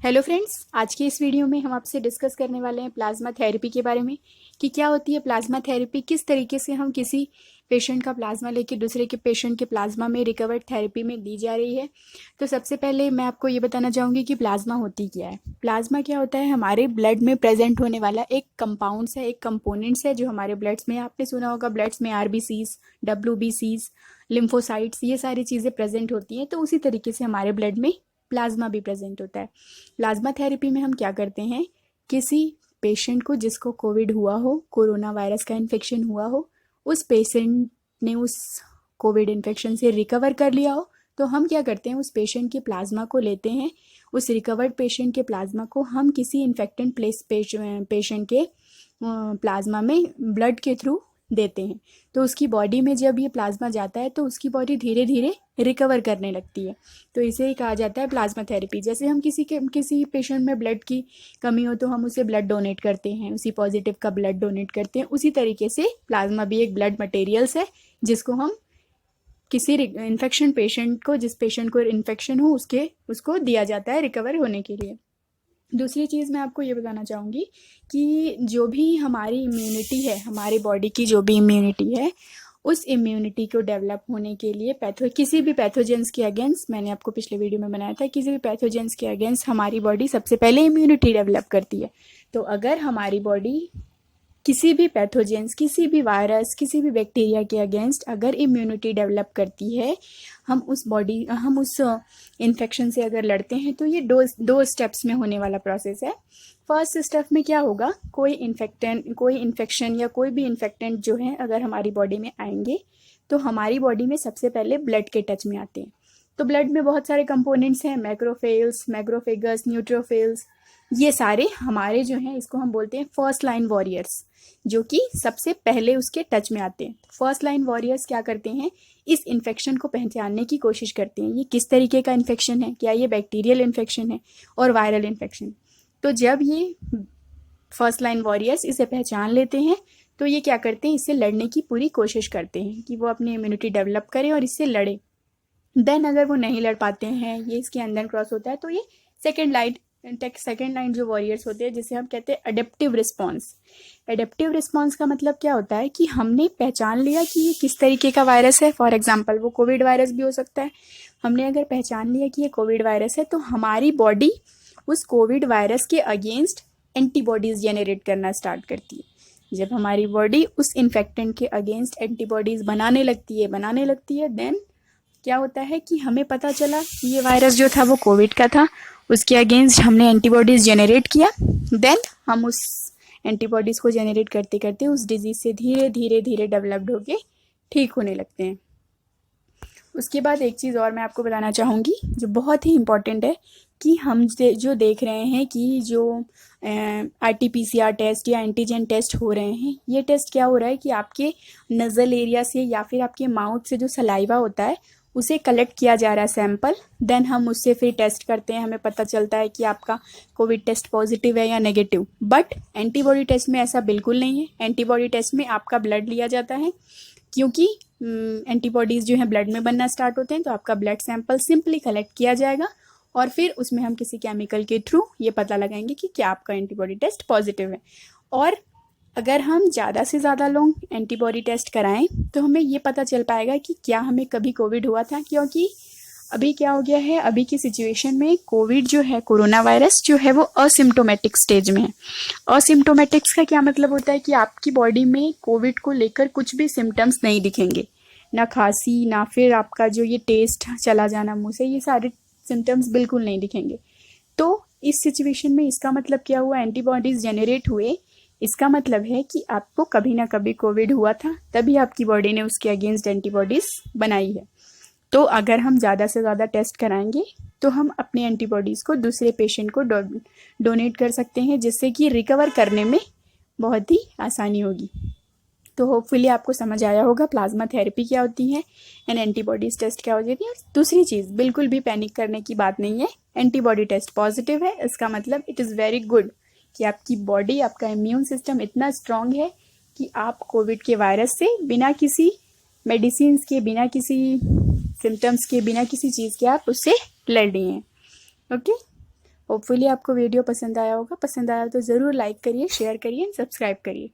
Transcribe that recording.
Hello friends, आज की इस वीडियो में हम आपसे डिस्कस करने वाले हैं प्लाज्मा थेरेपी के बारे में कि क्या होती है प्लाज्मा थेरेपी, किस तरीके से हम किसी पेशेंट का प्लाज्मा लेके दूसरे के पेशेंट के प्लाज्मा में रिकवर्ड थेरेपी में दी जा रही है। तो सबसे पहले मैं आपको ये बताना चाहूँगी कि प्लाज्मा होती क्या है। प्लाज्मा क्या होता है, हमारे ब्लड में प्रेजेंट होने वाला एक कंपाउंड्स है, एक कंपोनेंट्स है जो हमारे ब्लड्स में, आपने सुना होगा ब्लड्स में RBCs, WBCs, लिम्फोसाइट्स, ये सारी चीज़ें प्रेजेंट होती हैं। तो उसी तरीके से हमारे ब्लड में प्लाज्मा भी प्रेजेंट होता है। प्लाज्मा थेरेपी में हम क्या करते हैं, किसी पेशेंट को जिसको कोविड हुआ हो, कोरोना वायरस का इन्फेक्शन हुआ हो, उस पेशेंट ने उस कोविड इन्फेक्शन से रिकवर कर लिया हो, तो हम क्या करते हैं, उस पेशेंट के प्लाज्मा को लेते हैं। उस रिकवर्ड पेशेंट के प्लाज्मा को हम किसी इन्फेक्टेड पेशेंट के प्लाज्मा में ब्लड के थ्रू देते हैं। तो उसकी बॉडी में जब ये प्लाज्मा जाता है तो उसकी बॉडी धीरे धीरे रिकवर करने लगती है। तो इसे ही कहा जाता है प्लाज्मा थेरेपी। जैसे हम किसी पेशेंट में ब्लड की कमी हो तो हम उसे ब्लड डोनेट करते हैं, उसी पॉजिटिव का ब्लड डोनेट करते हैं। उसी तरीके से प्लाज्मा भी एक ब्लड मटेरियल्स है जिसको हम किसी इन्फेक्शन पेशेंट को, जिस पेशेंट को इन्फेक्शन हो उसको दिया जाता है रिकवर होने के लिए। दूसरी चीज़ मैं आपको ये बताना चाहूँगी कि जो भी हमारी इम्यूनिटी है, हमारी बॉडी की जो भी इम्यूनिटी है, उस इम्यूनिटी को डेवलप होने के लिए किसी भी पैथोजेंस के अगेंस्ट, मैंने आपको पिछले वीडियो में बनाया था, किसी भी पैथोजेंस के अगेंस्ट हमारी बॉडी सबसे पहले इम्यूनिटी डेवलप करती है। तो अगर हमारी बॉडी किसी भी पैथोजेंस, किसी भी वायरस, किसी भी बैक्टीरिया के अगेंस्ट अगर इम्यूनिटी डेवलप करती है, हम उस इन्फेक्शन से अगर लड़ते हैं, तो ये दो स्टेप्स में होने वाला प्रोसेस है। फर्स्ट स्टेप में क्या होगा, कोई इन्फेक्शन या कोई भी इन्फेक्टेंट जो है अगर हमारी बॉडी में आएंगे तो हमारी बॉडी में सबसे पहले ब्लड के टच में आते हैं। तो ब्लड में बहुत सारे कंपोनेंट्स हैं, मैक्रोफेल्स, मैक्रोफेगस, न्यूट्रोफिल्स, ये सारे हमारे जो हैं, इसको हम बोलते हैं फर्स्ट लाइन वॉरियर्स, जो कि सबसे पहले उसके टच में आते हैं। फर्स्ट लाइन वॉरियर्स क्या करते हैं, इस इन्फेक्शन को पहचानने की कोशिश करते हैं, ये किस तरीके का इन्फेक्शन है, क्या ये बैक्टीरियल इन्फेक्शन है और वायरल इन्फेक्शन। तो जब ये फर्स्ट लाइन वॉरियर्स इसे पहचान लेते हैं तो ये क्या करते हैं, इससे लड़ने की पूरी कोशिश करते हैं कि वो अपनी इम्यूनिटी डेवलप करें और इससे लड़े। देन अगर वो नहीं लड़ पाते हैं, ये इसके अंदर क्रॉस होता है, तो ये सेकेंड लाइन जो वॉरियर्स होते हैं, जिसे हम कहते हैं अडेप्टिव रिस्पॉन्स। एडेप्टिव रिस्पॉन्स का मतलब क्या होता है कि हमने पहचान लिया कि ये किस तरीके का वायरस है। फॉर एग्जांपल वो कोविड वायरस भी हो सकता है। हमने अगर पहचान लिया कि ये कोविड वायरस है तो हमारी बॉडी उस कोविड वायरस के अगेंस्ट एंटीबॉडीज़ जेनरेट करना स्टार्ट करती है। जब हमारी बॉडी उस इन्फेक्टेंट के अगेंस्ट एंटीबॉडीज़ बनाने लगती है, देन क्या होता है कि हमें पता चला कि ये वायरस जो था वो कोविड का था, उसके अगेंस्ट हमने एंटीबॉडीज़ जेनरेट किया। देन हम उस एंटीबॉडीज़ को जेनरेट करते करते उस डिजीज़ से धीरे धीरे धीरे डेवलप्ड होके ठीक होने लगते हैं। उसके बाद एक चीज़ और मैं आपको बताना चाहूँगी जो बहुत ही इम्पॉर्टेंट है, कि हम जो देख रहे हैं कि जो RT-PCR टेस्ट या एंटीजन टेस्ट हो रहे हैं, ये टेस्ट क्या हो रहा है कि आपके नज़ल एरिया से या फिर आपके माउथ से जो सलाइवा होता है उसे कलेक्ट किया जा रहा है सैंपल। देन हम उससे फिर टेस्ट करते हैं, हमें पता चलता है कि आपका कोविड टेस्ट पॉजिटिव है या नेगेटिव। बट एंटीबॉडी टेस्ट में ऐसा बिल्कुल नहीं है। एंटीबॉडी टेस्ट में आपका ब्लड लिया जाता है, क्योंकि एंटीबॉडीज़ जो है ब्लड में बनना स्टार्ट होते हैं, तो आपका ब्लड सैंपल सिंपली कलेक्ट किया जाएगा और फिर उसमें हम किसी केमिकल के थ्रू ये पता लगाएंगे कि क्या आपका एंटीबॉडी टेस्ट पॉजिटिव है। और अगर हम ज़्यादा से ज़्यादा लोग एंटीबॉडी टेस्ट कराएं तो हमें ये पता चल पाएगा कि क्या हमें कभी कोविड हुआ था। क्योंकि अभी क्या हो गया है, अभी की सिचुएशन में कोविड जो है, कोरोना वायरस जो है, वो असिम्टोमेटिक स्टेज में है। असिम्टोमेटिक्स का क्या मतलब होता है कि आपकी बॉडी में कोविड को लेकर कुछ भी सिम्टम्स नहीं दिखेंगे, ना खांसी, ना फिर आपका जो ये टेस्ट चला जाना मुंह से, ये सारे सिम्टम्स बिल्कुल नहीं दिखेंगे। तो इस सिचुएशन में इसका मतलब क्या हुआ, एंटीबॉडीज़ जनरेट हुए, इसका मतलब है कि आपको कभी ना कभी कोविड हुआ था, तभी आपकी बॉडी ने उसके अगेंस्ट एंटीबॉडीज़ बनाई है। तो अगर हम ज़्यादा से ज़्यादा टेस्ट कराएंगे तो हम अपनी एंटीबॉडीज़ को दूसरे पेशेंट को डोनेट कर सकते हैं, जिससे कि रिकवर करने में बहुत ही आसानी होगी। तो होपफुली आपको समझ आया होगा प्लाज्मा थेरेपी क्या होती है एंड एंटीबॉडीज़ टेस्ट क्या होती है। और दूसरी चीज़, बिल्कुल भी पैनिक करने की बात नहीं है। एंटीबॉडी टेस्ट पॉजिटिव है, इसका मतलब इट इज़ वेरी गुड कि आपकी बॉडी, आपका इम्यून सिस्टम इतना स्ट्रांग है कि आप कोविड के वायरस से बिना किसी मेडिसिन के, बिना किसी सिम्टम्स के, बिना किसी चीज़ के आप उससे लड़ रही हैं। ओके, होपफुली आपको वीडियो पसंद आया होगा। पसंद आया तो ज़रूर लाइक करिए, शेयर करिए एंड सब्सक्राइब करिए।